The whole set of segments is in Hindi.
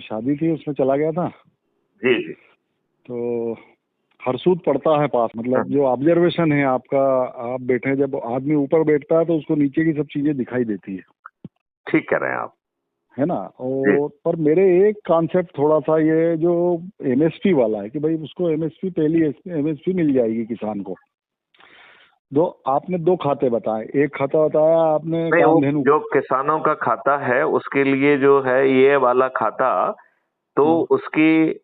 शादी थी, उसमें चला गया था। जी जी। तो हरसूद पड़ता है पास, मतलब जो ऑब्जर्वेशन है आपका, आप बैठे, जब आदमी ऊपर बैठता है तो उसको नीचे की सब चीजें दिखाई देती है। ठीक कह रहे हैं आप, है ना। जी। और पर मेरे एक कॉन्सेप्ट थोड़ा सा ये जो एमएसपी वाला है कि भाई उसको एमएसपी, पहली एमएसपी मिल जाएगी किसान को। आपने दो खाते बताए, एक खाता बताया आपने नहीं, वो कामधेनु। जो किसानों का खाता है उसके लिए जो है ये वाला खाता, तो उसकी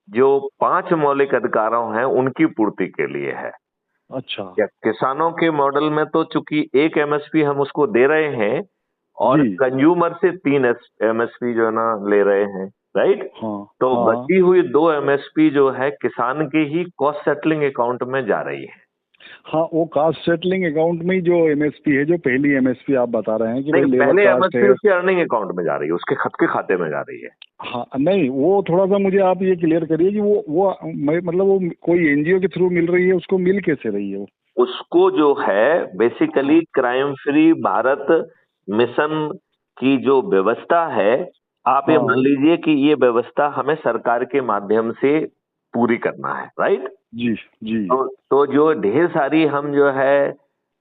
जो 5 मौलिक अधिकारों हैं उनकी पूर्ति के लिए है। अच्छा या किसानों के मॉडल में तो चूंकि एक एमएसपी हम उसको दे रहे हैं और जी। कंज्यूमर से 3 एमएसपी जो है ना ले रहे हैं, राइट। हाँ तो हाँ बची हुई 2 एमएसपी जो है किसान के ही कॉस्ट सेटलिंग अकाउंट में जा रही है। हाँ, वो कास्ट सेटलिंग अकाउंट में ही जो एमएसपी है, जो पहली एमएसपी आप बता रहे हैं कि भाई नहीं, लेबर पहले कास्ट एमएसपी है। उसके अर्निंग अकाउंट में जा रही है, उसके खुद के खाते में जा रही है। हाँ नहीं, वो थोड़ा सा मुझे आप ये क्लियर करिए कि वो मतलब वो कोई एनजीओ के थ्रू मिल रही है, उसको मिल कैसे रही है वो। उसको जो है basically crime free Bharat mission की जो व्यवस्था है, आप ये मान हाँ लीजिए कि ये व्यवस्था हमें सरकार के माध्यम से पूरी करना है, राइट। जी जी तो जो ढेर सारी हम जो है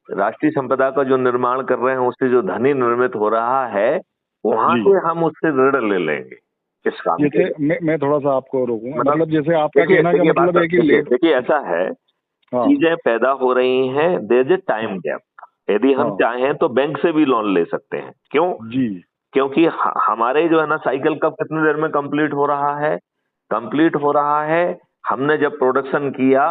राष्ट्रीय संपदा का जो निर्माण कर रहे हैं, उससे जो धनी निर्मित हो रहा है, वहां जी। से हम उससे ऋण ले लेंगे इस काम के जैसे लिए। मैं थोड़ा सा आपको रोकूंगा, मतलब मतलब जैसे आपका देखिए कहना का देखिए मतलब है कि देखिए देखिए ऐसा है, हाँ चीजें पैदा हो रही हैं, there is a time gap. यदि हम हाँ चाहें तो बैंक से भी लोन ले सकते हैं। क्यों? जी क्योंकि हमारे जो है ना साइकिल कब कितनी देर में कंप्लीट हो रहा है, कंप्लीट हो रहा है हमने जब प्रोडक्शन किया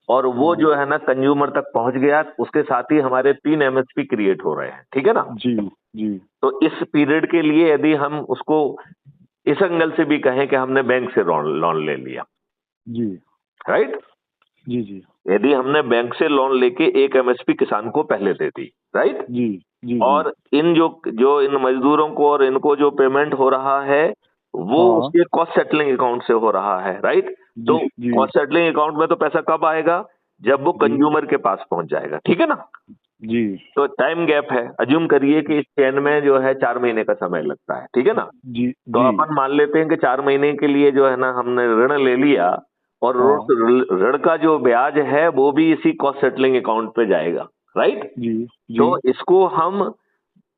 और वो हाँ जो है ना कंज्यूमर तक पहुंच गया, उसके साथ ही हमारे 3 एमएसपी क्रिएट हो रहे हैं, ठीक है ना। जी जी तो इस पीरियड के लिए यदि हम उसको इस एंगल से भी कहें कि हमने बैंक से लोन ले लिया, जी राइट। जी जी यदि हमने बैंक से लोन लेके 1 एमएसपी किसान को पहले दे दी, राइट। जी जी जी और इन जो जो इन मजदूरों को और इनको जो पेमेंट हो रहा है वो हाँ उसके कॉस्ट सेटलिंग अकाउंट से हो रहा है, राइट। जी तो जी कॉस्ट सेटलिंग अकाउंट में तो पैसा कब आएगा? जब वो जी कंज्यूमर के पास पहुंच जाएगा, ठीक है ना। जी तो टाइम गैप है, अज्यूम करिए कि इस चेन में जो है 4 महीने का समय लगता है, ठीक है ना। जी तो जी अपन मान लेते हैं कि 4 महीने के लिए जो है ना हमने ऋण ले लिया और हाँ ऋण का जो ब्याज है वो भी इसी कॉस्ट सेटलिंग अकाउंट पे जाएगा, राइट। जी जी तो इसको हम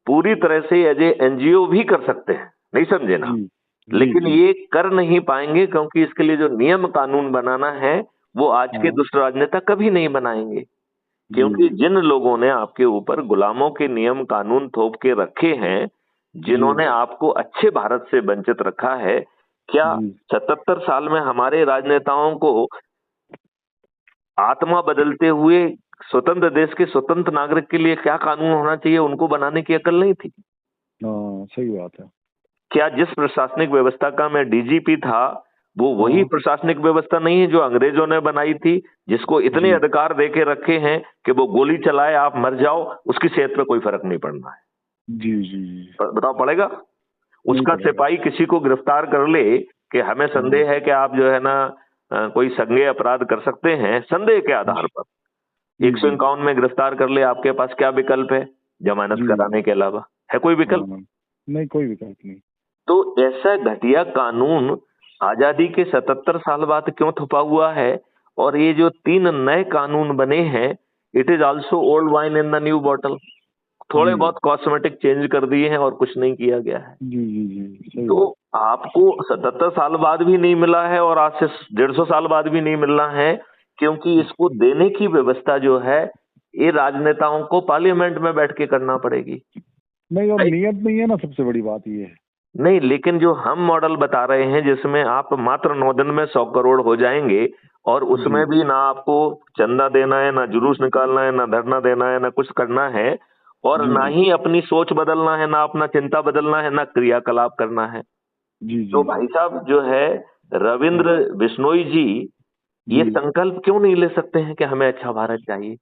पूरी तरह से एज ए एनजीओ भी कर सकते हैं, नहीं समझे ना। जी जी लेकिन जी ये कर नहीं पाएंगे क्योंकि इसके लिए जो नियम कानून बनाना है वो आज के हाँ दुष्ट राजनेता कभी नहीं बनाएंगे। जी क्योंकि जिन लोगों ने आपके ऊपर गुलामों के नियम कानून थोप के रखे हैं, जी जिन्होंने आपको अच्छे भारत से वंचित रखा है, क्या जी 77 साल में हमारे राजनेताओं को आत्मा बदलते हुए स्वतंत्र देश के स्वतंत्र नागरिक के लिए क्या कानून होना चाहिए उनको बनाने की अकल नहीं थी? हाँ सही बात है। क्या जिस प्रशासनिक व्यवस्था का मैं डीजीपी था वो वही हाँ प्रशासनिक व्यवस्था नहीं है जो अंग्रेजों ने बनाई थी, जिसको इतने जी अधिकार देके रखे हैं कि वो गोली चलाए आप मर जाओ, उसकी सेहत पे कोई फर्क नहीं पड़ना है। जी जी जी बताओ पड़ेगा? नहीं उसका पड़ेगा। सिपाही किसी को गिरफ्तार कर ले कि हमें हाँ संदेह है कि आप जो है ना कोई संज्ञेय अपराध कर सकते हैं, संदेह के आधार जी पर जी जी 151 में गिरफ्तार कर ले, आपके पास क्या विकल्प है जमानत जी कराने के अलावा? है कोई विकल्प? हाँ नहीं, कोई विकल्प नहीं। तो ऐसा घटिया कानून आजादी के 77 साल बाद क्यों थोपा हुआ है? और ये जो 3 नए कानून बने हैं, it is also old wine in the new bottle. थोड़े जी बहुत कॉस्मेटिक चेंज कर दिए हैं और कुछ नहीं किया गया है। जी जी जी सही तो बात। आपको 77 साल बाद भी नहीं मिला है और आज से 150 साल बाद भी नहीं मिलना है, क्योंकि इसको देने की व्यवस्था जो है ये राजनेताओं को पार्लियामेंट में बैठ के करना पड़ेगी। नहीं, और नियत नहीं है ना, सबसे बड़ी बात ये है। नहीं, लेकिन जो हम मॉडल बता रहे हैं जिसमें आप मात्र 9 दिन में 100 करोड़ हो जाएंगे और उसमें जी भी ना आपको चंदा देना है, ना जुलूस निकालना है, ना धरना देना है, ना कुछ करना है और जी ना जी ही अपनी सोच बदलना है, ना अपना चिंता बदलना है, ना क्रियाकलाप करना है। जी तो जी जी भाई साहब जो है हाँ रविंद्र बिश्नोई जी ये जी संकल्प क्यों नहीं ले सकते हैं कि हमें अच्छा भारत चाहिए?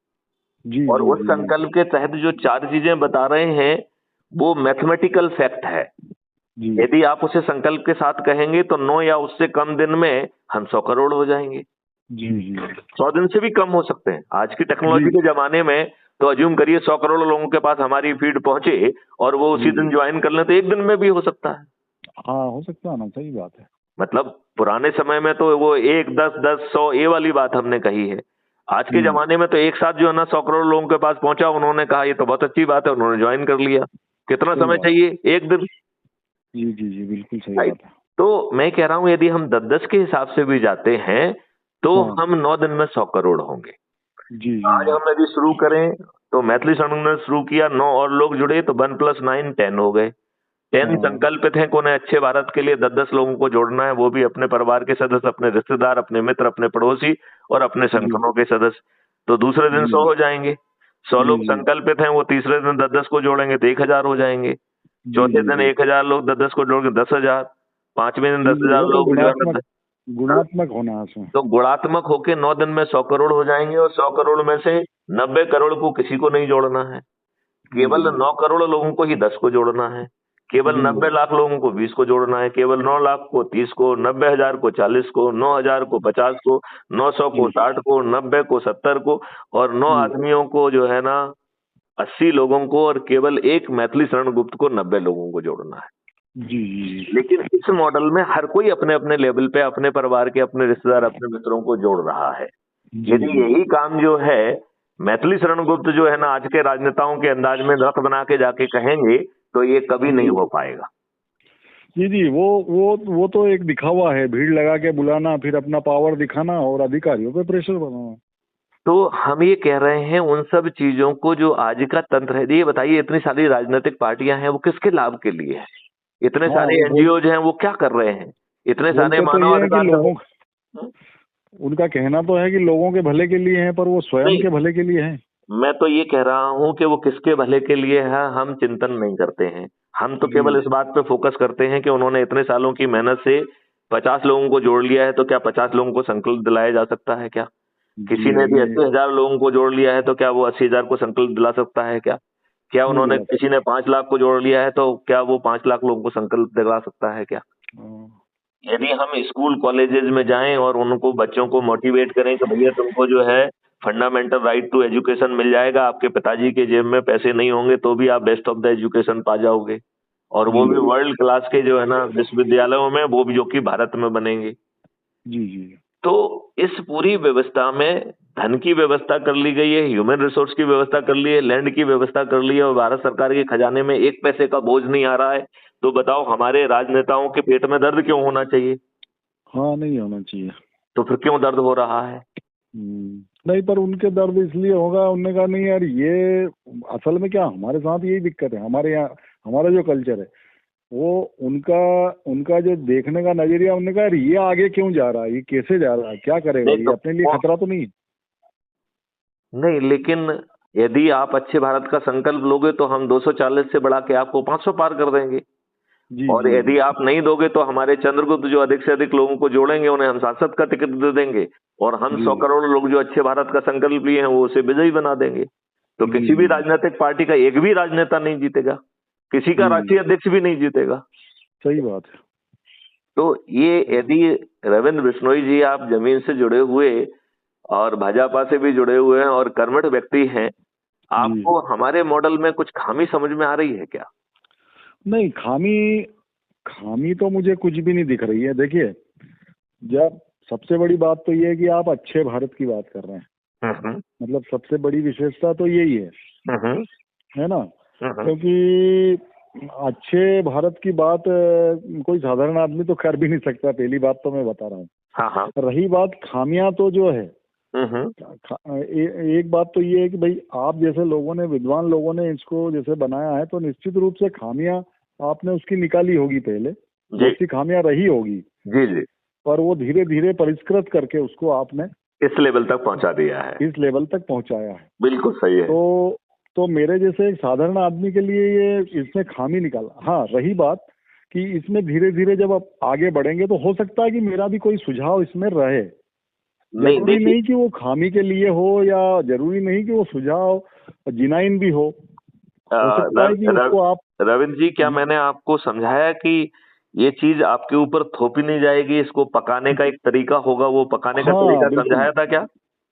जी और जी उस जी संकल्प के तहत जो 4 चीजें बता रहे हैं वो मैथमेटिकल फैक्ट है। जी यदि आप उसे संकल्प के साथ कहेंगे तो 9 या उससे कम दिन में हम 100 करोड़ हो जाएंगे। जी जी 100 दिन से भी कम हो सकते हैं। आज की टेक्नोलॉजी जी के जमाने में तो अज्यूम करिए 100 करोड़ लोगों के पास हमारी फीड पहुंचे और वो उसी जी दिन ज्वाइन कर लें तो एक दिन में भी हो सकता है। हाँ हो सकता है ना, सही बात है। मतलब पुराने समय में तो वो 1, 10, 10, 100 ये वाली बात हमने कही है। आज के हम्म। जमाने में तो एक साथ जो है ना 100 करोड़ लोगों के पास पहुंचा, उन्होंने कहा ये तो बहुत अच्छी बात है, उन्होंने ज्वाइन कर लिया। कितना सही समय बात। चाहिए? एक दिन। जी जी जी, बिल्कुल सही राइट। बात है। तो मैं कह रहा हूं यदि हम 10-10 के हिसाब से भी जाते हैं तो हाँ। हम 9 दिन में 100 करोड़ होंगे। जी जी आज जी। हम यदि शुरू करें तो मैथिली संघ ने शुरू किया, 9 और लोग जुड़े तो 1+9 10 हो गए। 10 हाँ। संकल्पित हैं कि उन्हें अच्छे भारत के लिए 10-10 लोगों को जोड़ना है, वो भी अपने परिवार के सदस्य, अपने रिश्तेदार, अपने मित्र, अपने पड़ोसी और अपने जी संगठनों के सदस्य। तो दूसरे दिन जी 100 जी हो जाएंगे। 100 जी लोग जी संकल्पित हैं, वो तीसरे दिन 10-10 को जोड़ेंगे तो 1000 हो जाएंगे। जी चौथे जी दिन जी 1000 लोग 10-10 को जोड़ के 10,000। पांचवें दिन जी दस जी, हजार वो तो लोग जो है गुणात्मक, ना, गुणात्मक होना है उसमें। तो गुणात्मक होके 9 दिन में 100 करोड़ हो जाएंगे और 100 करोड़ में से 90 करोड़ को किसी को नहीं जोड़ना है। केवल जी 9 करोड़ लोगों को ही 10 को जोड़ना है। केवल जी 90 लाख लोगों को 20 को जोड़ना है। केवल 9 लाख को 30 को, 90,000 को 40 को, 9,000 को 50 को, 900 को जी 60 को, 90 को 70 को और 9 जी आदमियों को जो है ना 80 लोगों को और केवल एक मैथिली शरण गुप्त को 90 लोगों को जोड़ना है। जी जी लेकिन इस मॉडल में हर कोई अपने अपने लेवल पे अपने परिवार के, अपने रिश्तेदार, अपने मित्रों को जोड़ रहा है। जी यदि जी यही काम जो है मैथिली शरण गुप्त जो है ना आज के राजनेताओं के अंदाज में रथ बना के जाके कहेंगे तो ये कभी नहीं जी हो पाएगा। जी जी, वो तो एक दिखावा है, भीड़ लगा के बुलाना, फिर अपना पावर दिखाना और अधिकारियों पे प्रेशर बनाना। तो हम ये कह रहे हैं उन सब चीजों को जो आज का तंत्र है, ये बताइए इतनी सारी राजनीतिक पार्टियां हैं वो किसके लाभ के लिए है? इतने हाँ सारे वो एनजीओज हैं वो क्या कर रहे हैं? इतने सारे बोलते तो ये है कि मानवाधिकार लोगों, संगठन। उनका कहना तो है कि लोगों के भले के लिए है, पर वो स्वयं नहीं, के भले के लिए है। मैं तो ये कह रहा हूं कि वो किसके भले के लिए है हम चिंतन नहीं करते हैं। हम तो केवल जी इस बात पे फोकस करते हैं कि उन्होंने इतने सालों की मेहनत से 50 लोगों को जोड़ लिया है, तो क्या 50 लोगों को संकल्प दिलाया जा सकता है क्या? जी किसी ने भी नहीं, 80,000 लोगों को जोड़ लिया है तो क्या वो 80,000 को संकल्प दिला सकता है क्या? क्या नहीं उन्होंने, दिला किसी ने 5 लाख को जोड़ लिया है तो क्या वो 5 लाख लोगों को संकल्प दिला सकता है क्या? सकता। यदि हम स्कूल कॉलेजेस में जाएं और उनको, बच्चों को मोटिवेट करें कि भैया तुमको जो है फंडामेंटल राइट टू एजुकेशन मिल जाएगा, आपके पिताजी के जेब में पैसे नहीं होंगे तो भी आप बेस्ट ऑफ द एजुकेशन पा जाओगे, और वो जी भी वर्ल्ड क्लास के जो है ना विश्वविद्यालयों में, वो भी जो कि भारत में बनेंगे। जी जी तो इस पूरी व्यवस्था में धन की व्यवस्था कर ली गई है, ह्यूमन रिसोर्स की व्यवस्था कर ली है, लैंड की व्यवस्था कर ली है और भारत सरकार के खजाने में एक पैसे का बोझ नहीं आ रहा है। तो बताओ हमारे राजनेताओं के पेट में दर्द क्यों होना चाहिए? हाँ, नहीं होना चाहिए। तो फिर क्यों दर्द हो रहा है? नहीं, पर उनके दर्द इसलिए होगा, उनने कहा नहीं यार ये असल में क्या, हमारे साथ यही दिक्कत है, हमारे यहाँ हमारा जो कल्चर है वो, उनका उनका जो देखने का नजरिया, उनने कहा यार ये आगे क्यों जा रहा है, ये कैसे जा रहा है, क्या करेगा, नहीं ये तो अपने लिए खतरा तो नहीं है। नहीं, लेकिन यदि आप अच्छे भारत का संकल्प लोगे तो हम 240 से बढ़ा के आपको 500 पार कर देंगे। जी और जी यदि जी आप नहीं दोगे तो हमारे चंद्रगुप्त जो अधिक से अधिक लोगों को जोड़ेंगे, उन्हें हम सांसद का टिकट दे देंगे और हम जी 100 करोड़ लोग जो अच्छे भारत का संकल्प लिए हैं वो उसे विजयी बना देंगे। तो जी किसी भी जी जी राजनीतिक पार्टी का एक भी राजनेता नहीं जीतेगा, किसी का जी राष्ट्रीय जी, अध्यक्ष भी नहीं जीतेगा। सही बात है। तो ये यदि रविंद्र बिश्नोई जी आप जमीन से जुड़े हुए और भाजपा से भी जुड़े हुए हैं और कर्मठ व्यक्ति हैं, जी आपको हमारे मॉडल में कुछ खामी समझ में आ रही है क्या? नहीं, खामी खामी तो मुझे कुछ भी नहीं दिख रही है। देखिए, जब सबसे बड़ी बात तो ये है कि आप अच्छे भारत की बात कर रहे हैं, हम्म मतलब सबसे बड़ी विशेषता तो यही हम्म है ना, हम्म क्योंकि अच्छे भारत की बात कोई साधारण आदमी तो कर भी नहीं सकता, पहली बात तो मैं बता रहा हूँ। हाँ हाँ रही बात खामियां, तो जो है हम्म एक बात तो ये है कि भाई आप जैसे लोगों ने, विद्वान लोगों ने इसको जैसे बनाया है, तो निश्चित रूप से खामियां आपने उसकी निकाली होगी पहले, जी बहुत सी खामियां रही होगी, जी जी, पर वो धीरे धीरे परिष्कृत करके उसको आपने इस लेवल तक पहुंचा दिया है। इस लेवल तक पहुंचाया है। बिल्कुल सही है। तो मेरे जैसे एक साधारण आदमी के लिए ये इसमें खामी निकाला। हाँ, रही बात कि इसमें धीरे धीरे जब आप आगे बढ़ेंगे तो हो सकता है कि मेरा भी कोई सुझाव इसमें रहे। नहीं जरूरी देखिए, नहीं कि वो खामी के लिए हो, या जरूरी नहीं कि वो सुझाव जिनाइन भी हो सकता है कि उसको आप। रविंद्र जी, क्या मैंने आपको समझाया कि ये चीज आपके ऊपर थोपी नहीं जाएगी, इसको पकाने का एक तरीका होगा, वो पकाने का हाँ तरीका बिल्कुल, समझाया था क्या?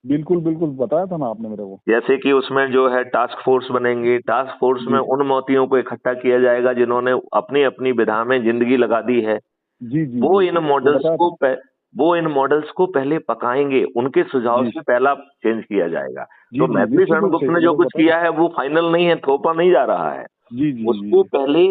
बिल्कुल बिल्कुल बताया था ना आपने मेरे को। जैसे कि उसमें जो है टास्क फोर्स बनेंगी, टास्क फोर्स में जी उन मोतियों को इकट्ठा किया जाएगा जिन्होंने अपनी अपनी विधा में जिंदगी लगा दी है। जी जी वो जी इन जी वो मॉडल्स बताया को था। वो इन मॉडल्स को पहले पकाएंगे, उनके सुझाव जी से पहला चेंज किया जाएगा। जी तो जी मैथिली बिल्कुल शरण गुप्त सही ने मेरे जो को कुछ पता था। किया है वो फाइनल नहीं है, थोपा नहीं जा रहा है। जी जी जी उसको जी पहले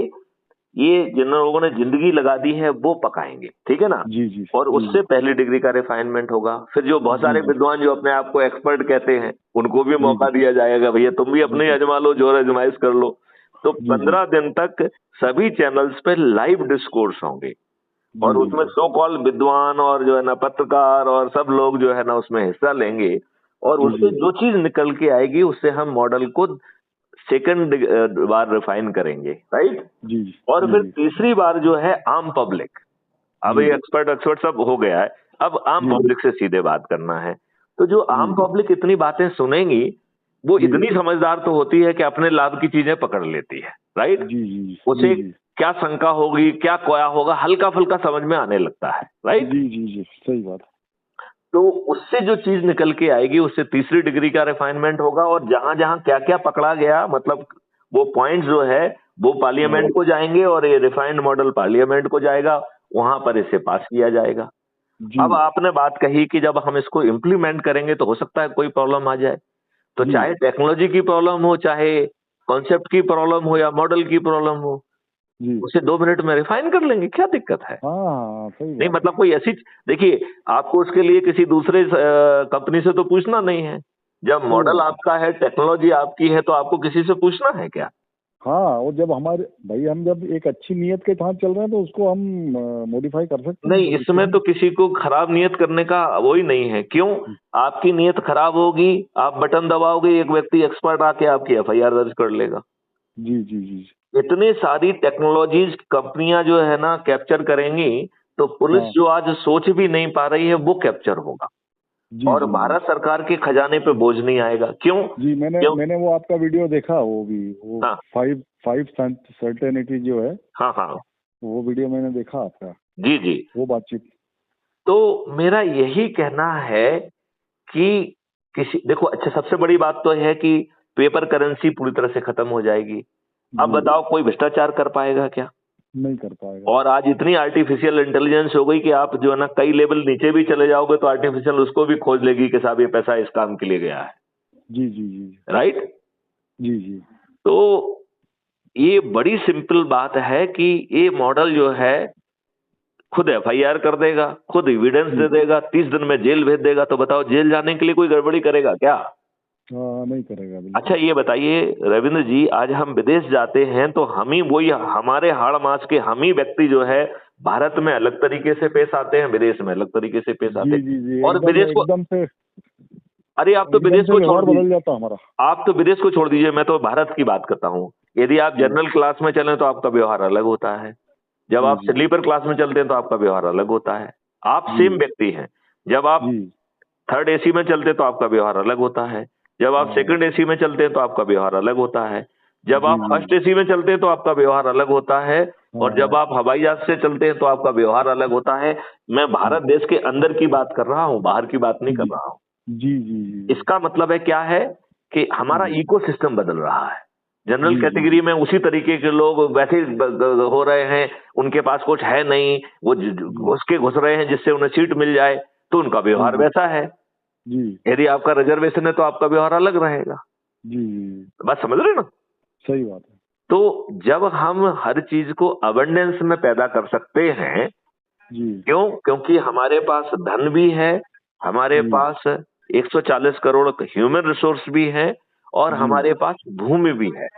ये जिन लोगों ने जिंदगी लगा दी है वो पकाएंगे, ठीक है ना। जी जी और जी उससे पहली डिग्री का रिफाइनमेंट होगा। फिर जो बहुत जी सारे जी विद्वान जो अपने आप को एक्सपर्ट कहते हैं उनको भी जी मौका जी दिया जाएगा, भैया तुम भी जी अपने जी आजमा लो, जोर आजमाइश कर लो। तो जी जी 15 दिन तक सभी चैनल्स पे लाइव डिस्कोर्स होंगे जी और जी उसमें सो कॉल विद्वान और जो है ना पत्रकार और सब लोग जो है ना उसमें हिस्सा लेंगे। और जी उससे जी जो चीज निकल के आएगी उससे हम मॉडल को सेकंड बार रिफाइन करेंगे, राइट। जी और जी फिर जी तीसरी बार जो है आम पब्लिक, अब जी ये एक्सपर्ट एक्सपर्ट सब हो गया है, अब आम जी पब्लिक से सीधे बात करना है। तो जो आम जी पब्लिक इतनी बातें सुनेंगी वो जी इतनी समझदार तो होती है कि अपने लाभ की चीजें पकड़ लेती है, राइट। जी जी जी उसे जी क्या शंका होगी, क्या कोया होगा, हल्का फुल्का समझ में आने लगता है, राइट। जी जी जी सही बात तो उससे जो चीज निकल के आएगी उससे तीसरी डिग्री का रिफाइनमेंट होगा और जहां जहां क्या क्या पकड़ा गया, मतलब वो पॉइंट जो है वो है। हाँ पार्लियामेंट को जाएंगे और ये रिफाइंड मॉडल पार्लियामेंट को जाएगा, वहां पर इसे पास किया जाएगा। जी अब आपने बात कही कि जब हम इसको इम्प्लीमेंट करेंगे तो हो सकता है कोई प्रॉब्लम आ जाए। तो जी चाहे टेक्नोलॉजी की प्रॉब्लम हो, चाहे कॉन्सेप्ट की प्रॉब्लम हो या मॉडल की प्रॉब्लम हो, जी उसे 2 मिनट में रिफाइन कर लेंगे, क्या दिक्कत है। हाँ हाँ सही नहीं बात है। मतलब कोई ऐसी, देखिए आपको उसके लिए किसी दूसरे कंपनी से तो पूछना नहीं है। जब सही मॉडल बात है। आपका है, टेक्नोलॉजी आपकी है, तो आपको किसी से पूछना है क्या। हाँ और जब हमारे भाई हम जब एक अच्छी नियत के साथ चल रहे हैं तो उसको हम मॉडिफाई कर सकते हैं, नहीं, कोई दिक्कत इसमें नहीं। तो किसी को खराब नियत करने का वो ही नहीं है। क्यों, आपकी नियत खराब होगी, आप बटन दबाओगे, एक व्यक्ति एक्सपर्ट आके आपकी एफआईआर दर्ज कर लेगा। जी जी जी इतनी सारी टेक्नोलॉजीज कंपनियां जो है ना कैप्चर करेंगी, तो पुलिस हाँ जो आज सोच भी नहीं पा रही है वो कैप्चर होगा जी और जी जी भारत सरकार के खजाने पे बोझ नहीं आएगा। क्यों जी मैंने क्यों मैंने वो आपका वीडियो देखा, वो भी वो हाँ फाइव फाइव सर्टेनिटी जो है, हाँ हाँ। वो वीडियो मैंने देखा आपका, जी जी। वो बातचीत। तो मेरा यही कहना है कि किसी, देखो अच्छा सबसे बड़ी बात तो है कि पेपर करेंसी पूरी तरह से खत्म हो जाएगी। अब जी बताओ कोई भ्रष्टाचार कर पाएगा क्या। नहीं कर पाएगा। और आज इतनी आर्टिफिशियल इंटेलिजेंस हो गई कि आप जो है ना कई लेवल नीचे भी चले जाओगे तो आर्टिफिशियल उसको भी खोज लेगी कि साहब ये पैसा इस काम के लिए गया है, जी जी जी राइट। जी जी तो ये बड़ी सिंपल बात है कि ये मॉडल जो है खुद एफआईआर कर देगा, खुद एविडेंस दे जी देगा, 30 दिन में जेल भेज देगा। तो बताओ जेल जाने के लिए कोई गड़बड़ी करेगा क्या। हाँ नहीं करेगा अच्छा बिल्कुल। ये बताइए रविंद्र जी, आज हम विदेश जाते हैं तो हम ही वही हमारे हाड़ मास के हम ही व्यक्ति जो है भारत में अलग तरीके से पेश आते हैं, विदेश में अलग तरीके से पेश आते जी हैं। जी जी और एकदम विदेश को, अरे आप तो एकदम विदेश से को छोड़ व्यवहार दीजिए, बदल जाता हमारा। आप तो विदेश को छोड़ दीजिए, मैं तो भारत की बात करता हूँ। यदि आप जी जनरल क्लास में चलें तो आपका व्यवहार अलग होता है, जब जी आप जी स्लीपर क्लास में चलते हैं तो आपका व्यवहार अलग होता है। आप जी सेम व्यक्ति हैं, जब आप जी थर्ड एसी में चलते हैं तो आपका व्यवहार अलग होता है, जब आप हाँ सेकंड एसी में चलते हैं तो आपका व्यवहार अलग होता है, जब जी आप जी फर्स्ट एसी में चलते हैं तो आपका व्यवहार अलग होता है, और जब हाँ आप हवाई जहाज से चलते हैं तो आपका व्यवहार अलग होता है। मैं हाँ भारत देश के अंदर की बात कर रहा हूँ, बाहर की बात नहीं कर जी रहा हूँ। जी जी जी इसका मतलब है क्या है कि हमारा जी इकोसिस्टम बदल रहा है। जनरल जी जी कैटेगरी जी में उसी तरीके के लोग वैसे ही हो रहे हैं, उनके पास कुछ है नहीं, वो जी घुस रहे हैं जिससे उन्हें सीट मिल जाए, तो उनका जी व्यवहार जी वैसा है। जी यदि आपका रिजर्वेशन है तो आपका व्यवहार अलग रहेगा। जी जी बात समझ रहे हो ना। सही बात है। तो जब हम हर चीज को अबंडेंस में पैदा कर सकते हैं, जी क्यों, क्योंकि हमारे पास धन भी है, हमारे जी पास 140 करोड़ ह्यूमन रिसोर्स भी है, और जी हमारे पास भूमि भी है।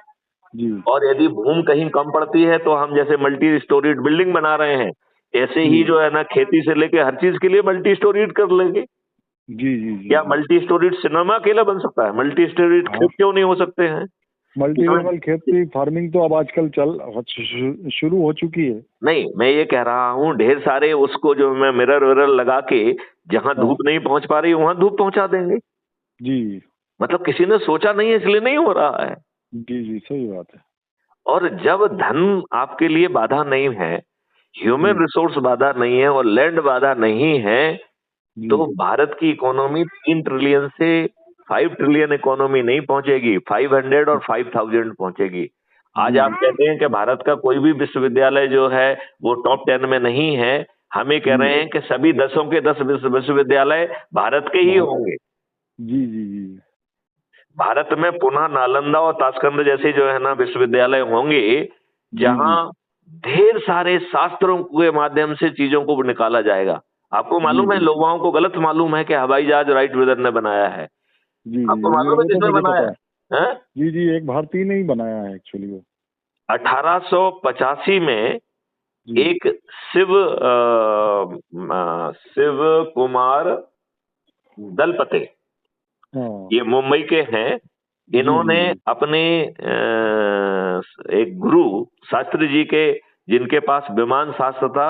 जी और यदि भूमि कहीं कम पड़ती है तो हम जैसे मल्टी स्टोरीड बिल्डिंग बना रहे हैं, ऐसे जी ही जो है ना खेती से लेके हर चीज के लिए मल्टी स्टोरीड कर लेंगे। जी जी जी क्या जी मल्टी स्टोरीड सिनेमा अकेला बन सकता है, मल्टी स्टोरीड हाँ खेत क्यों नहीं हो सकते हैं। मल्टी लेवल खेती फार्मिंग तो अब आजकल शुरू हो चुकी है। नहीं, मैं ये कह रहा हूँ ढेर सारे उसको जो मैं मिरर विरर लगा के जहां हाँ धूप नहीं पहुंच पा रही वहां धूप पहुंचा देंगे। जी मतलब किसी ने सोचा नहीं है इसलिए नहीं हो रहा है। जी जी सही बात है। और जब धन आपके लिए बाधा नहीं है, जी ह्यूमन रिसोर्स बाधा नहीं है और लैंड बाधा नहीं है, जी तो भारत की इकोनॉमी 3 ट्रिलियन से 5 ट्रिलियन इकोनॉमी नहीं पहुंचेगी, 500 और 5000 पहुंचेगी। आज आप जी कहते हैं कि भारत का कोई भी विश्वविद्यालय जो है वो टॉप 10 में नहीं है। हम ये कह जी रहे हैं कि सभी 10 के 10 विश्वविद्यालय भारत के ही भारत होंगे। जी जी जी भारत में पुनः नालंदा और ताशकंद जैसे जो है ना विश्वविद्यालय होंगे, जी जी जहां ढेर सारे शास्त्रों के माध्यम से चीजों को निकाला जाएगा। आपको जी मालूम है, जी लोगों को गलत मालूम है कि हवाई जहाज राइट ब्रदर ने बनाया है। जी जी आपको ये मालूम है वो तो किसने मुझे बनाया पता है। है? जी जी एक भारतीय ने ही बनाया है एक्चुअली वो। 1885 में जी एक शिव कुमार दलपते, हाँ ये मुंबई के हैं। जी जी इन्होंने जी अपने एक गुरु शास्त्री जी के, जिनके पास विमान शास्त्र था,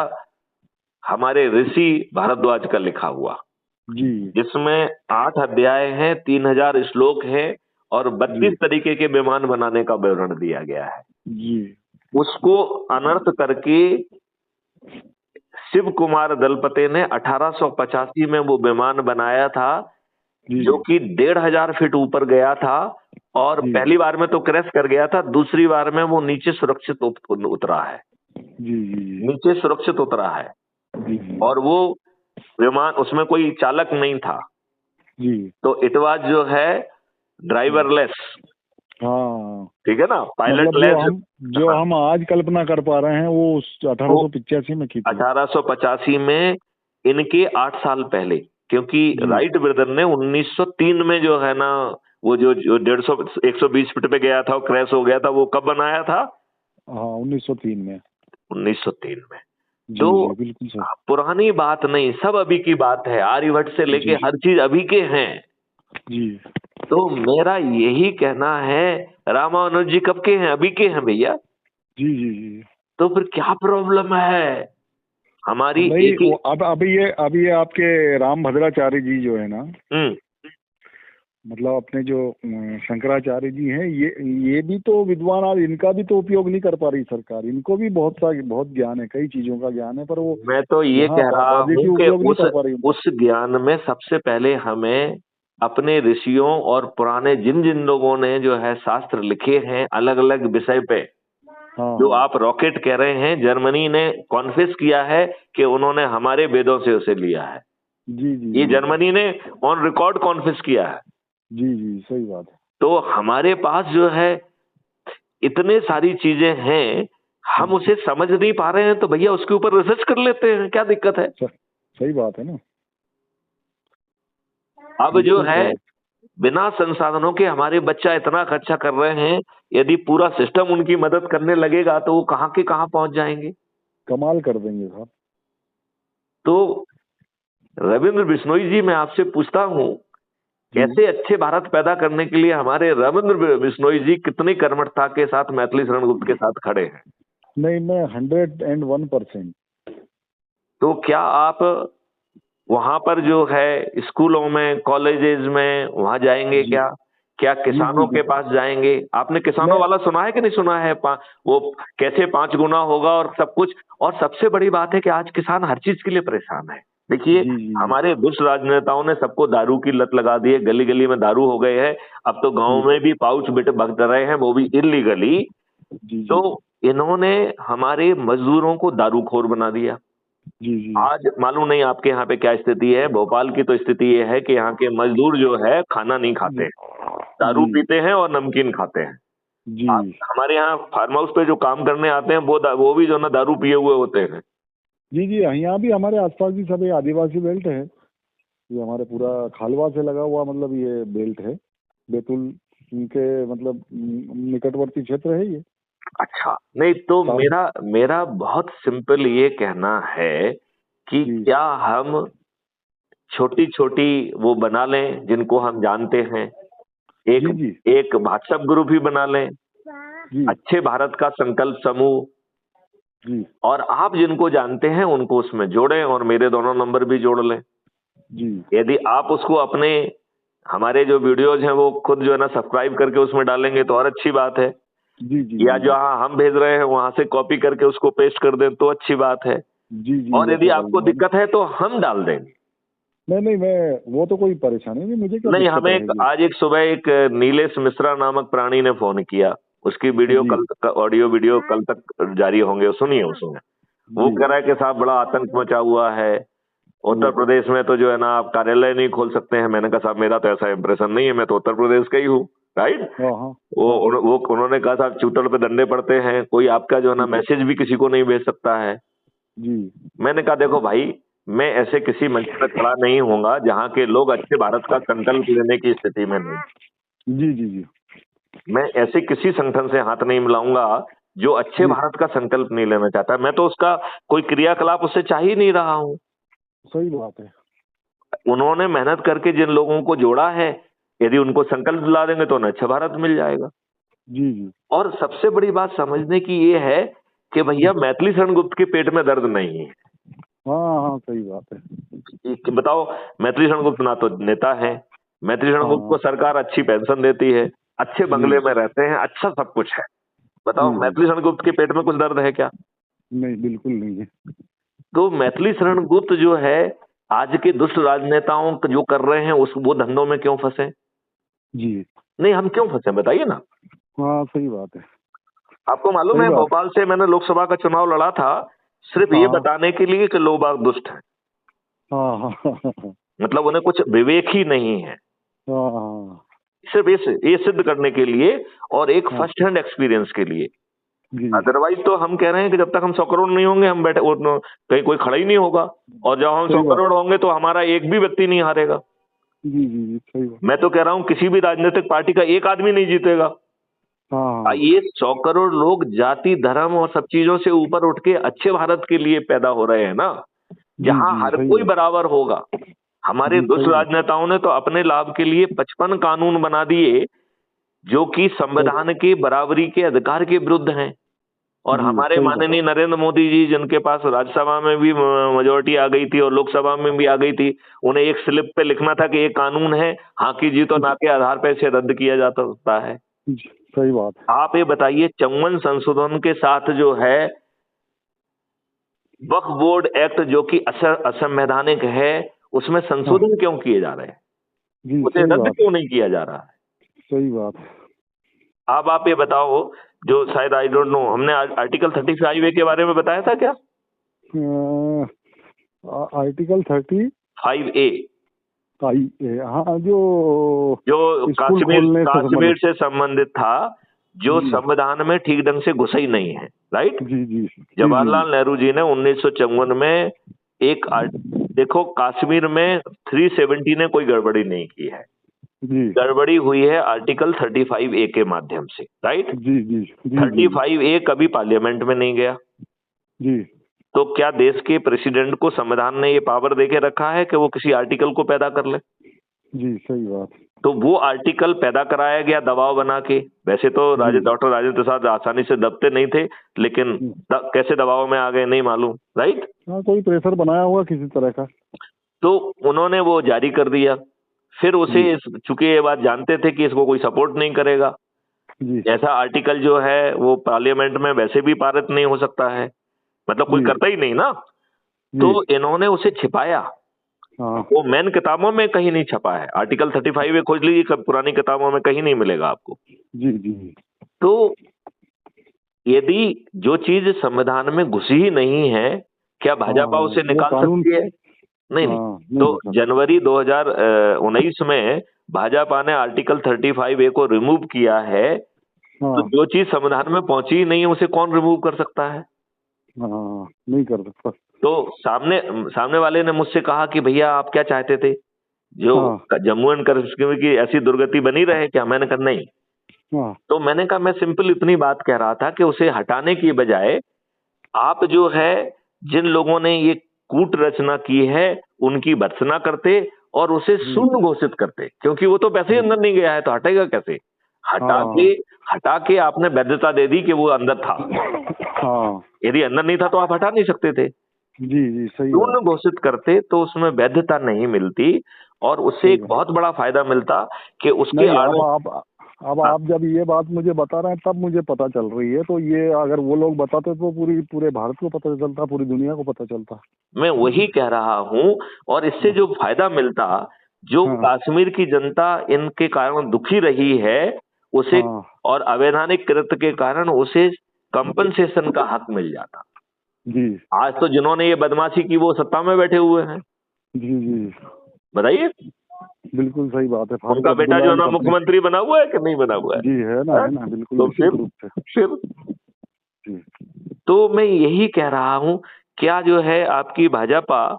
हमारे ऋषि भारद्वाज का लिखा हुआ, जी जिसमें 8 अध्याय हैं, 3000 श्लोक हैं और 32 जी तरीके के विमान बनाने का विवरण दिया गया है। जी उसको अनर्थ करके शिव कुमार दलपते ने 1885 में वो विमान बनाया था, जी जो कि 1500 फीट ऊपर गया था। और जी पहली बार में तो क्रैश कर गया था, दूसरी बार में वो नीचे सुरक्षित उतरा है। जी जी नीचे सुरक्षित उतरा है। जी जी और वो विमान, उसमें कोई चालक नहीं था, जी तो इट वाज जो है हाँ ड्राइवरलेस। हाँ, ठीक है ना, पायलट मतलब जो लेस। हम जो हाँ, हम आज कल्पना कर पा रहे हैं वो उस वो 1885 में की थी। 1885 में, इनके 8 साल पहले, क्योंकि जी राइट ब्रदर ने 1903 में जो है ना, वो जो 150 120 फीट पे गया था और क्रैश हो गया था, वो कब बनाया था? हाँ 1903 में। 1903 में। जी तो जी बिल्कुल सर। पुरानी बात नहीं, सब अभी की बात है। आर्यभट्ट से लेके जी हर चीज अभी के हैं। जी तो मेरा यही कहना है, रामानुज जी कब के हैं? अभी के हैं भैया। जी जी जी तो फिर क्या प्रॉब्लम है? हमारी नहीं एक ही। वो अब अभी ये आपके राम भद्राचार्य जी जो है ना, हम्म। मतलब अपने जो शंकराचार्य जी हैं, ये भी तो विद्वान, आज इनका भी तो उपयोग नहीं कर पा रही सरकार। इनको भी बहुत ज्ञान है, कई चीजों का ज्ञान है, पर वो मैं तो ये यहाँ कह रहा हूं पॉजिटिव कि उपयोग नहीं उस कर पा रही। उस ज्ञान में सबसे पहले हमें अपने ऋषियों और पुराने जिन जिन लोगों ने जो है शास्त्र लिखे हैं अलग अलग विषय पे, हाँ जो हाँ आप रॉकेट कह रहे हैं, जर्मनी ने कॉन्फेस किया है कि उन्होंने हमारे वेदों से उसे लिया है। जी जी ये जी जर्मनी ने ऑन रिकॉर्ड कॉन्फेस किया है। जी जी सही बात है। तो हमारे पास जो है इतने सारी चीजें हैं, हम उसे समझ नहीं पा रहे हैं, तो भैया उसके ऊपर रिसर्च कर लेते हैं, क्या दिक्कत है? स- सही बात है ना। अब जो बिल्कुल है सही। बिना संसाधनों के हमारे बच्चा इतना खर्चा कर रहे हैं, यदि पूरा सिस्टम उनकी मदद करने लगेगा तो वो कहाँ के कहाँ पहुंच जाएंगे। कमाल कर देंगे साहब। तो रविंद्र बिश्नोई जी, मैं आपसे पूछता हूँ, जी ऐसे अच्छे भारत पैदा करने के लिए हमारे रविंद्र बिश्नोई जी कितनी कर्मठता के साथ मैथिली शरण गुप्त के साथ खड़े हैं। नहीं, मैं 101%। तो क्या आप वहां पर जो है स्कूलों में, कॉलेजेस में वहां जाएंगे जी क्या? क्या जी जी किसानों के पास जाएंगे? आपने किसानों मैं वाला सुना है कि नहीं सुना है? वो कैसे 5 गुना होगा और सब कुछ। और सबसे बड़ी बात है कि आज किसान हर चीज के लिए परेशान है। देखिए, जी जी जी हमारे दुष्ट राजनेताओं ने सबको दारू की लत लगा दी है, गली गली में दारू हो गए हैं। अब तो गांव जी में भी पाउच बिट बक रहे हैं, वो भी इलीगली। जी जी तो इन्होंने हमारे मजदूरों को दारूखोर बना दिया। जी जी आज मालूम नहीं आपके यहाँ पे क्या स्थिति है, भोपाल की तो स्थिति ये है कि यहाँ के मजदूर जो है खाना नहीं खाते जी हैं, दारू जी पीते हैं और नमकीन खाते हैं। जी आप हमारे यहाँ फार्म हाउस पे जो काम करने आते हैं वो भी जो ना दारू पिए हुए होते हैं। जी जी यहाँ भी हमारे आसपास भी सब ये आदिवासी बेल्ट है। ये हमारे पूरा खालवा से लगा हुआ, मतलब ये बेल्ट है, बैतूल के मतलब निकटवर्ती क्षेत्र है ये। अच्छा, नहीं तो साउथ। मेरा मेरा बहुत सिंपल ये कहना है कि जी क्या हम छोटी छोटी वो बना लें जिनको हम जानते हैं, एक जी जी एक व्हाट्सएप ग्रुप ही बना लें, जी अच्छे भारत का संकल्प समूह, जी और आप जिनको जानते हैं उनको उसमें जोड़ें और मेरे दोनों नंबर भी जोड़ लें। जी यदि आप उसको अपने, हमारे जो वीडियोज हैं वो खुद जो है ना सब्सक्राइब करके उसमें डालेंगे तो और अच्छी बात है। जी जी या जी जो हम भेज रहे हैं वहां से कॉपी करके उसको पेस्ट कर दें तो अच्छी बात है। जी जी और यदि ऐसा कर आपको लूंगा मैं। दिक्कत है तो हम डाल देंगे। नहीं नहीं, मैं वो तो कोई परेशानी नहीं, मुझे क्या नहीं, दिक्कत हमें रहेगी। आज एक सुबह एक नीलेश मिश्रा नामक प्राणी ने फोन किया। उसकी वीडियो जी कल तक, ऑडियो वीडियो कल तक जारी होंगे, सुनिए उसमें। वो जी कह रहा है कि साहब बड़ा आतंक मचा हुआ है उत्तर जी। प्रदेश में, तो जो है ना आप कार्यालय नहीं खोल सकते हैं। मैंने कहा साहब मेरा तो ऐसा इंप्रेशन नहीं है, मैं तो उत्तर प्रदेश का ही हूँ, राइट। हाँ हाँ हाँ। वो उन्होंने कहा साहब चूतड़ पे डंडे पड़ते हैं, कोई आपका जो है ना जी मैसेज भी किसी को नहीं भेज सकता है। जी मैंने कहा देखो भाई, मैं ऐसे किसी मंच पर खड़ा नहीं होऊंगा जहाँ के लोग अच्छे भारत का संकल्प लेने की स्थिति में नहीं। जी जी जी मैं ऐसे किसी संगठन से हाथ नहीं मिलाऊंगा जो अच्छे जी। भारत का संकल्प नहीं लेना चाहता। मैं तो उसका कोई क्रियाकलाप उससे चाह ही नहीं रहा हूँ। सही बात है। उन्होंने मेहनत करके जिन लोगों को जोड़ा है, यदि उनको संकल्प दिला देंगे तो उन्हें अच्छा भारत मिल जाएगा। जी जी। और सबसे बड़ी बात समझने की ये है कि भैया मैथिली शरण गुप्त के पेट में दर्द नहीं है। हाँ हाँ सही बात है। कि बताओ, मैथिली शरण गुप्त ना तो नेता है, मैथिली शरण गुप्त को हाँ सरकार अच्छी पेंशन देती है, अच्छे जी बंगले में रहते हैं, अच्छा सब कुछ है। जी बताओ जी। मैथिली शरण गुप्त के पेट में कुछ दर्द है क्या? नहीं बिल्कुल नहीं है। तो मैथिली शरण गुप्त जो है, आज के दुष्ट राजनेताओं जो कर रहे हैं उस वो धंधों में क्यों फंसे? जी। नहीं, हम क्यों फंसे बताइए ना। हाँ सही बात है। आपको मालूम सही है बात। भोपाल से मैंने लोकसभा का चुनाव लड़ा था सिर्फ ये हाँ बताने के लिए कि लोग बाग दुष्ट हैं। हाँ हाँ हाँ मतलब उन्हें कुछ विवेक ही नहीं है। हाँ हाँ सिर्फ ये सिद्ध करने के लिए और एक हाँ। फर्स्ट हैंड एक्सपीरियंस के लिए। जी अदरवाइज तो हम कह रहे हैं कि जब तक हम 100 करोड़ नहीं होंगे हम बैठे कहीं कोई खड़ा ही नहीं होगा। और जब हम 100 सही बात। करोड़ होंगे तो हमारा एक भी व्यक्ति नहीं हारेगा। जी जी जी सही बात। मैं तो कह रहा हूं किसी भी राजनीतिक पार्टी का एक आदमी नहीं जीतेगा। हाँ हाँ। ये 100 करोड़ लोग जाति धर्म और सब चीजों से ऊपर उठ के अच्छे भारत के लिए पैदा हो रहे हैं ना, जी जहां जी हर सही कोई बात। बराबर होगा। हमारे जी दुष्ट सही बात। राजनेताओं ने तो अपने लाभ के लिए 55 कानून बना दिए जो कि सही। संविधान के बराबरी के अधिकार के विरुद्ध हैं। और जी हमारे सही बात। माननीय नरेंद्र मोदी जी, जिनके पास राज्यसभा में भी मेजोरिटी आ गई थी और लोकसभा में भी आ गई थी, उन्हें एक स्लिप पे लिखना था कि ये कानून है, हाँ की जीत और ना के आधार पर इसे रद्द किया जा सकता है। जी सही बात है। आप ये बताइए 54 संशोधन के साथ जो है वक्फ बोर्ड एक्ट जो कि असंवैधानिक है, उसमें हाँ संशोधन क्यों किए जा रहे हैं? जी उसे सही रद्द बात है। क्यों नहीं किया जा रहा है? सही बात है। अब आप ये बताओ, जो शायद आई डोंट नो, हमने आर्टिकल 35A के बारे में बताया था क्या? आर्टिकल 30 5A आई हाँ, जो जो स्कूल खोलने से कश्मीर संबंधित। से संबंधित था, जो जी संविधान में ठीक ढंग से घुसा ही नहीं है, राइट। जी जी जी जी जी जवाहरलाल नेहरू जी ने 1954 में देखो कश्मीर में 370 ने कोई गड़बड़ी नहीं की है, जी गड़बड़ी हुई है आर्टिकल 35A के माध्यम से, राइट। जी जी जी जी 35A कभी पार्लियामेंट में नहीं गया। जी तो क्या देश के प्रेसिडेंट को संविधान ने ये पावर देके रखा है कि वो किसी आर्टिकल को पैदा कर ले? जी सही बात। तो वो आर्टिकल पैदा कराया गया दबाव बना के। वैसे तो जी डॉक्टर राजेंद्र प्रसाद आसानी से दबते नहीं थे, लेकिन कैसे दबाव में आ गए नहीं मालूम, राइट। हाँ, कोई प्रेशर बनाया होगा किसी तरह का। तो उन्होंने वो जारी कर दिया। फिर उसे जी चूंकि ये बात जानते थे कि इसको कोई सपोर्ट नहीं करेगा, जी ऐसा आर्टिकल जो है वो पार्लियामेंट में वैसे भी पारित नहीं हो सकता है, मतलब कोई जी करता ही नहीं ना। जी। तो इन्होंने उसे छिपाया। हाँ वो मेन किताबों में कहीं नहीं छपा है। आर्टिकल 35 खोज लीजिए, पुरानी किताबों में कहीं नहीं मिलेगा आपको। जी जी जी। तो यदि जो चीज संविधान में घुसी ही नहीं है, क्या हाँ भाजपा उसे वो निकाल कानून। सकती है? नहीं नहीं। हाँ नहीं तो हो सकता। जनवरी 2019 में भाजपा ने आर्टिकल 35A को रिमूव किया है। तो हाँ जो चीज संविधान में पहुंची ही नहीं है उसे कौन रिमूव कर सकता है? हाँ नहीं कर सकता। तो सामने सामने वाले ने मुझसे कहा कि भैया आप क्या चाहते थे, जो हाँ जम्मू एंड कश्मीर की ऐसी दुर्गति बनी रहे क्या? मैंने कहा नहीं। हाँ तो मैंने कहा मैं सिंपल इतनी बात कह रहा था कि उसे हटाने की बजाय आप जो है जिन लोगों ने ये कूट रचना की है उनकी भर्त्सना करते और उसे शून्य घोषित करते, क्योंकि वो तो वैसे ही अंदर नहीं गया है तो हटेगा कैसे? हटा के हाँ हटा के आपने वैधता दे दी कि वो अंदर था। हाँ। यदि अंदर नहीं था तो आप हटा नहीं सकते थे। जी जी सही शून्य बात। घोषित करते तो उसमें वैधता नहीं मिलती और उससे सही एक बात। बहुत बड़ा फायदा मिलता कि उसके नहीं आड़े। अब हाँ। आप जब ये बात मुझे बता रहे हैं तब मुझे पता चल रही है, तो ये अगर वो लोग बताते तो पूरे भारत को पता चलता, पूरी दुनिया को पता चलता। मैं वही कह रहा हूँ। और इससे जो फायदा मिलता, जो हाँ कश्मीर की जनता इनके कारण दुखी रही है उसे, हाँ और अवैधानिक कृत्य के कारण उसे कंपनसेशन का हक मिल जाता। जी आज तो जिन्होंने ये बदमाशी की वो सत्ता में बैठे हुए हैं, जी जी, बताइए। बिल्कुल सही बात है। फारूक उनका बेटा अब्दुल्ला जो है एंड ना कंपनी। मुख्यमंत्री बना हुआ है कि नहीं बना हुआ जी है? है ना, बिल्कुल तो निश्चित रूप से। फिर जी तो मैं यही कह रहा हूं, क्या जो है आपकी भाजपा,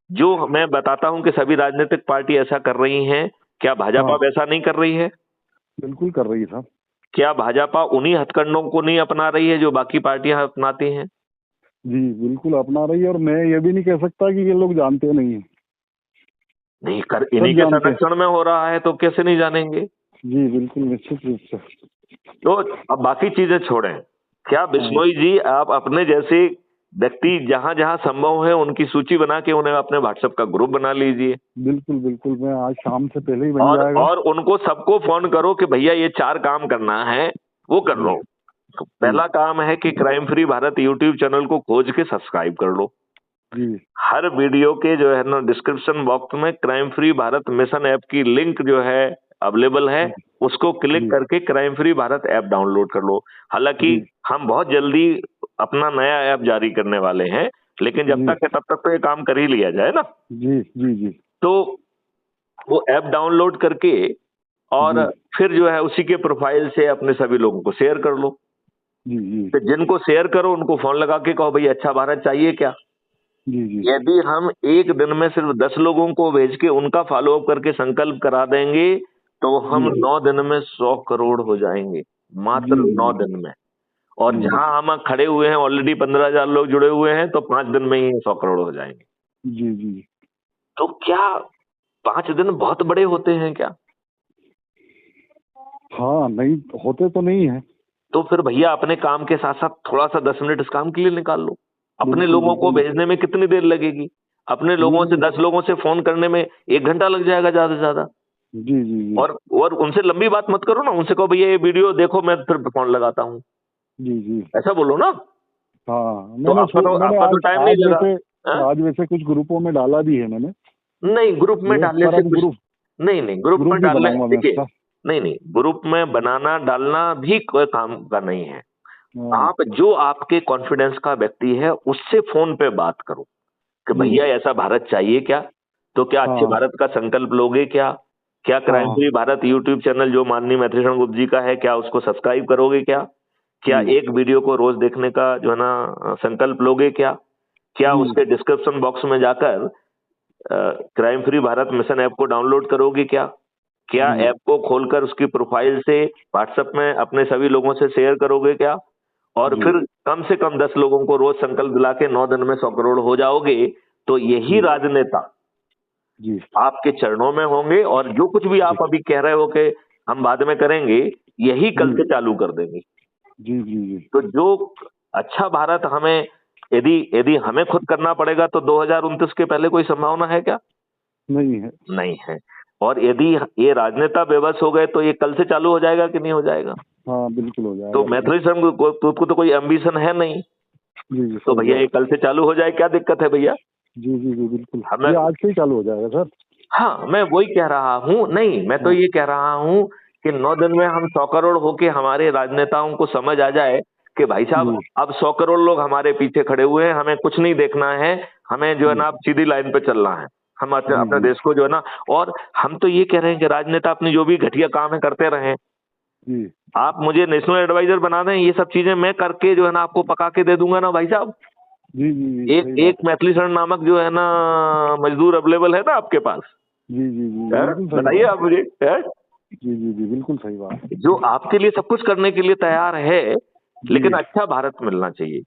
जो मैं बताता हूं कि सभी राजनीतिक पार्टी ऐसा कर रही हैं, क्या भाजपा हाँ, वैसा नहीं कर रही है? बिल्कुल कर रही है साहब। क्या भाजपा उन्हीं हथकंडों को नहीं अपना रही है जो बाकी पार्टियां अपनाती हैं? जी बिल्कुल अपना रही है, और मैं ये भी नहीं कह सकता कि ये लोग जानते नहीं है। नहीं कर, इन्हीं सब के जानते हैं। संरक्षण में हो रहा है तो कैसे नहीं जानेंगे? जी बिल्कुल निश्चित रूप से। तो अब बाकी चीजें छोड़ें, क्या हाँ बिश्नोई जी आप अपने जैसे व्यक्ति जहां जहां संभव है उनकी सूची बना के उन्हें अपने व्हाट्सएप का ग्रुप बना लीजिए, बिल्कुल बिल्कुल, मैं आज शाम से पहले ही बन जाएगा। और उनको सबको फोन करो कि भैया ये 4 काम करना है, वो कर जी लो। जी पहला काम है कि crime free Bharat YouTube channel को खोज के सब्सक्राइब कर लो। जी हर वीडियो के जो है ना डिस्क्रिप्शन बॉक्स में crime free Bharat mission app की लिंक जो है अवेलेबल है, जी उसको क्लिक जी करके crime free Bharat app download कर लो। हालांकि जी हम बहुत जल्दी अपना नया ऐप जारी करने वाले हैं, लेकिन जब जी तक है तब तक तो ये काम कर ही लिया जाए ना। जी जी जी तो वो ऐप डाउनलोड करके और जी फिर जो है उसी के प्रोफाइल से अपने सभी लोगों को शेयर कर लो। जी जी तो जिनको शेयर करो उनको फोन लगा के कहो भाई अच्छा भारत चाहिए क्या। जी जी यदि हम एक दिन में सिर्फ 10 लोगों को भेज के उनका फॉलोअप करके संकल्प करा देंगे तो हम जी 9 दिन में 100 करोड़ हो जाएंगे, जी मात्र 9 दिन में। और जी जहां हम खड़े हुए हैं ऑलरेडी 15,000 लोग जुड़े हुए हैं, तो 5 दिन में ही 100 करोड़ हो जाएंगे। जी जी। तो क्या 5 दिन बहुत बड़े होते हैं क्या? हाँ, नहीं होते तो नहीं है। तो फिर भैया अपने काम के साथ साथ थोड़ा सा 10 मिनट इस काम के लिए निकाल लो। अपने बिल्कुल लोगों को बिल्कुल। भेजने में कितनी देर लगेगी? अपने जी लोगों से जी 10 लोगों से फोन करने में 1 घंटा लग जाएगा ज्यादा से ज्यादा। जी जी जी और उनसे लंबी बात मत करो ना, उनसे कहो भैया ये वीडियो देखो मैं फिर फोन लगाता हूँ, जी जी। ऐसा बोलो ना। हाँ, तो मैंने आपका तो आज टाइम नहीं आज लगा। वैसे हाँ? आज वैसे कुछ ग्रुपों में डाला भी है मैंने। नहीं, ग्रुप में एक डालने से तरफ कुछ ग्रुप नहीं, नहीं ग्रुप ग्रुप में भी डालने, बनाऊंगा मैं देखिए, उसका। नहीं नहीं ग्रुप में बनाना डालना भी कोई काम का नहीं है। हाँ आप जो आपके कॉन्फिडेंस का व्यक्ति है उससे फोन पे बात करो कि जी भैया ऐसा भारत चाहिए क्या, तो क्या अच्छे हाँ भारत का संकल्प लोगे क्या, क्या क्राइम हाँ फ्री भारत यूट्यूब चैनल जो माननीय मैथिली शरण गुप्ता जी का है क्या उसको सब्सक्राइब करोगे क्या, क्या जी एक वीडियो को रोज देखने का जो है ना संकल्प लोगे क्या, क्या जी उसके डिस्क्रिप्शन बॉक्स में जाकर crime free Bharat mission app को डाउनलोड करोगे क्या, क्या जी ऐप को खोलकर उसकी प्रोफाइल से व्हाट्सएप में अपने सभी लोगों से शेयर करोगे क्या, और जी फिर कम से कम 10 लोगों को रोज संकल्प दिला के 9 दिन में 100 करोड़ हो जाओगे। तो यही जी राजनेता जी आपके चरणों में होंगे, और जो कुछ भी जी आप अभी कह रहे हो कि हम बाद में करेंगे, यही कल जी से चालू कर देंगे। जी जी जी तो जो अच्छा भारत हमें, यदि यदि हमें खुद करना पड़ेगा तो 2029 के पहले कोई संभावना है क्या? नहीं है। नहीं है। और यदि ये राजनेता बेबस हो गए तो ये कल से चालू हो जाएगा कि नहीं हो जाएगा? हाँ बिल्कुल हो तो जाएगा मैथिली शरण को तो कोई एम्बिशन है नहीं, जी जी, तो सही भैया ये बात। कल से चालू हो जाए, क्या दिक्कत है भैया? जी जी जी बिल्कुल, हमें, ये आज से ही चालू हो जाएगा सर। हाँ मैं वही कह रहा हूँ, नहीं मैं तो हाँ ये कह रहा हूँ कि 9 दिन में हम 100 करोड़ होके हमारे राजनेताओं को समझ आ जाए कि भाई साहब जी अब 100 करोड़ लोग हमारे पीछे खड़े हुए हैं, हमें कुछ नहीं देखना है, हमें जो है जी ना अब सीधी लाइन पे चलना है, हम अपने जी अपने जी देश को जो है ना। और हम तो ये कह रहे हैं कि राजनेता अपनी जो भी घटिया काम है करते रहें, जी आप मुझे नेशनल एडवाइजर बना दें, ये सब चीजें मैं करके जो है ना आपको पका के दे दूंगा ना भाई साहब। जी जी जी, एक सही एक बात है। मैथिली शरण नामक जो है ना मजदूर अवेलेबल है ना आपके पास? जी जी जी, है? बिल्कुल सही बताइए बात आप मुझे, है? है। जी जी जी, बिल्कुल सही बात है। जो आपके लिए सब कुछ करने के लिए तैयार है, जी लेकिन अच्छा भारत मिलना चाहिए।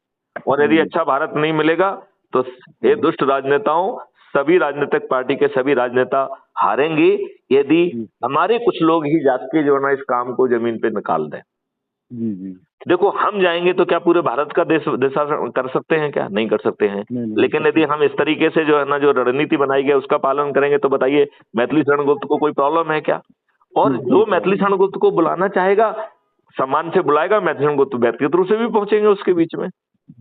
और यदि जी अच्छा भारत नहीं मिलेगा तो ये हाँ दुष्ट राजनेताओं, सभी राजनीतिक पार्टी के सभी राजनेता हारेंगे, यदि जी हमारे कुछ लोग ही जाग के जो है ना इस काम को जमीन पे निकाल दें। जी जी, देखो हम जाएंगे तो क्या पूरे भारत का देश देशा कर सकते हैं क्या? नहीं कर सकते हैं। नहीं नहीं लेकिन कर यदि सकते। हम इस तरीके से जो है ना जो रणनीति बनाई गई उसका पालन करेंगे तो बताइए मैथिली शरण गुप्ता को कोई प्रॉब्लम है क्या? और बिल्कुल जो सर। मैथिली क्षण गुप्त को बुलाना चाहेगा सम्मान से बुलाएगा, मैथिली क्षण गुप्त व्यक्तिगत रूप से भी पहुंचेंगे उसके बीच में।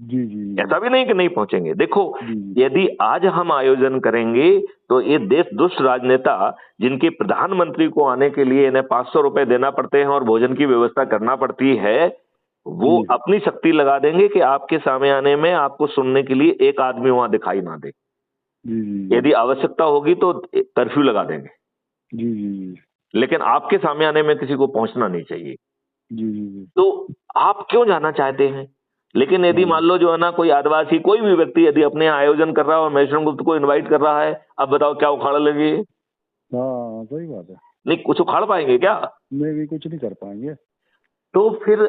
जी जी ऐसा भी नहीं कि नहीं पहुंचेंगे। देखो, जी यदि आज हम आयोजन करेंगे तो ये देश दुष्ट राजनेता जिनके प्रधानमंत्री को आने के लिए इन्हें 500 रुपए देना पड़ते हैं और भोजन की व्यवस्था करना पड़ती है, वो जी अपनी शक्ति लगा देंगे कि आपके सामने आने में आपको सुनने के लिए एक आदमी वहां दिखाई ना दे। जी जी यदि आवश्यकता होगी तो कर्फ्यू लगा देंगे, जी जी लेकिन आपके सामने आने में किसी को पहुंचना नहीं चाहिए। जी जी तो आप क्यों जाना चाहते हैं? लेकिन यदि मान हाँ लो जो है ना कोई आदिवासी कोई भी व्यक्ति यदि अपने यहाँ आयोजन कर रहा है और मैथिली गुप्त को इनवाइट कर रहा है, अब बताओ क्या उखाड़ लेंगे? हाँ, सही बात है। नहीं, कुछ उखाड़ पाएंगे क्या? मैं भी कुछ नहीं कर पाएंगे। तो फिर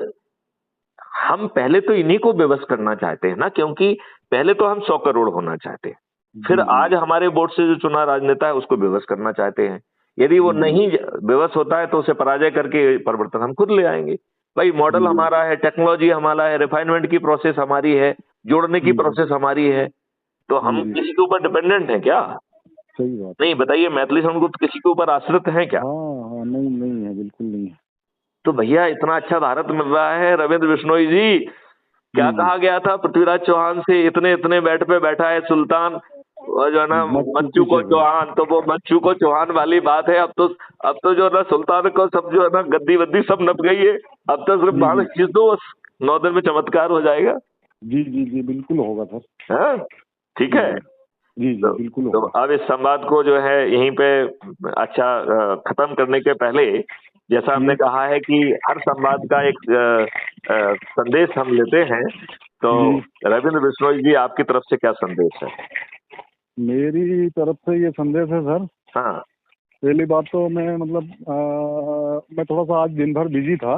हम पहले तो इन्हीं को बेबस करना चाहते हैं ना, क्योंकि पहले तो हम 100 करोड़ होना चाहते हैं, फिर जी जी आज हमारे वोट से जो चुना राजनेता है उसको बेबस करना चाहते हैं। यदि वो जी नहीं बेबस होता है तो उसे पराजय करके परिवर्तन हम खुद ले आएंगे। भाई, मॉडल जी हमारा है, टेक्नोलॉजी हमारा है, रिफाइनमेंट की प्रोसेस हमारी है, जोड़ने की जी प्रोसेस हमारी है, तो हम जी किसी के ऊपर डिपेंडेंट हैं क्या? सही बात है। नहीं, बताइए, मैथिली गुप्त किसी के ऊपर आश्रित हैं क्या? हाँ हाँ, नहीं नहीं है, बिल्कुल नहीं है। तो भैया, इतना अच्छा भारत मिल रहा है। रविंद्र बिश्नोई जी, क्या जी कहा गया था पृथ्वीराज चौहान से? इतने इतने बेड पे बैठा है सुल्तान, और जो है ना मत मच्चू चूकी को जगह। चौहान, तो वो मच्चू को चौहान वाली बात है। अब तो जो है ना सुल्तान को सब जो है ना गद्दी वद्दी सब नप गई है। अब तो सिर्फ जी बाल जी खींच दो, बस 9 दिन में चमत्कार हो जाएगा। जी जी जी बिल्कुल होगा सर। हाँ, ठीक जी है। जी जी जी तो, बिल्कुल तो होगा। अब इस संवाद को जो है यहीं पे अच्छा खत्म करने के पहले, जैसा हमने जी कहा है कि हर संवाद का एक संदेश हम लेते हैं, तो जी रविंद्र बिश्नोई जी, आपकी तरफ से क्या संदेश है? मेरी तरफ से ये संदेश है सर। हाँ पहली बात तो मैं मतलब मैं थोड़ा सा आज दिन भर बिजी था।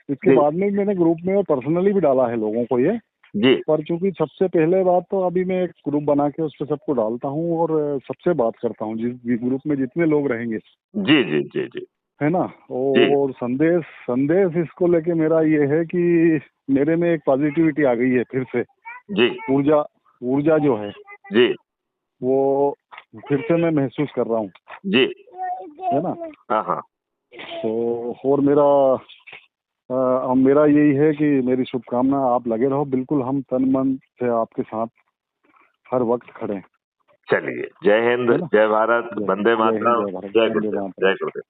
इसके जी बाद में मैंने ग्रुप में और पर्सनली भी डाला है लोगों को ये। जी पर चूंकि सबसे पहले बात तो अभी मैं एक ग्रुप बना के उस पर सबको डालता हूँ और सबसे बात करता हूँ जिस ग्रुप में जितने लोग रहेंगे, जी जी जी जी है ना। जी और संदेश संदेश इसको लेके मेरा ये है कि मेरे में एक पॉजिटिविटी आ गई है फिर से। जी ऊर्जा ऊर्जा जो है जी वो फिर से मैं महसूस कर रहा हूँ, जी। है ना। हाँ हाँ, तो और मेरा यही है कि मेरी शुभकामना, आप लगे रहो बिल्कुल, हम तन मन से आपके साथ हर वक्त खड़े हैं। चलिए, जय हिंद, है ना। जय भारत, जय वंदे जय हिंद, मातरम, जय भारत, जय वंदे गुरुदेव, मातरम। जय गुरुदेव।